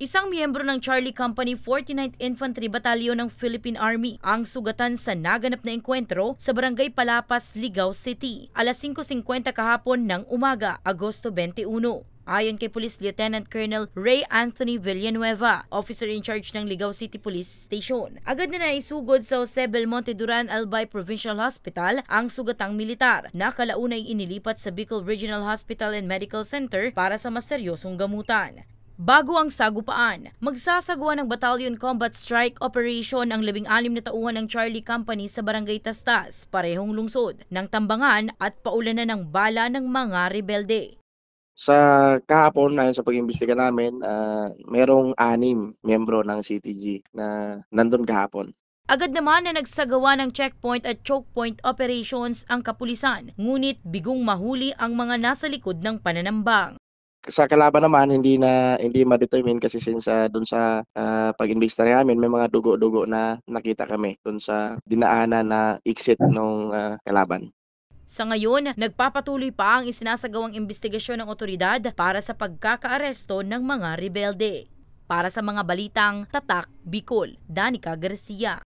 Isang miyembro ng Charlie Company 49th Infantry Battalion ng Philippine Army ang sugatan sa naganap na engkwentro sa Barangay Palapas, Ligao City, alas 5:50 kahapon ng umaga, Agosto 21. Ayon kay Police Lieutenant Colonel Ray Anthony Villanueva, officer in charge ng Ligao City Police Station, agad na naisugod sa Jose Belmonte Duran Albay Provincial Hospital ang sugatang militar na kalaunay inilipat sa Bicol Regional Hospital and Medical Center para sa mas seryosong gamutan. Bago ang sagupaan, magsasagawa ng Battalion Combat Strike Operation ang 16 na tauhan ng Charlie Company sa Barangay Tastas, parehong lungsod ng Tambangan at paulanan ng bala ng mga rebelde. Sa kahapon, ayon sa pag-imbestiga namin, merong 6 miyembro ng CTG na nandun kahapon. Agad naman na nagsagawa ng checkpoint at choke point operations ang kapulisan, ngunit bigong mahuli ang mga nasa likod ng pananambang. Sa kalaban naman, hindi ma-determine kasi since dun sa pag-imbestiga namin, may mga dugo-dugo na nakita kami dun sa dinaanan na exit ng kalaban. Sa ngayon, nagpapatuloy pa ang isinasagawang investigasyon ng otoridad para sa pagkakaaresto ng mga rebelde. Para sa mga balitang Tatak, Bicol, Danica Garcia.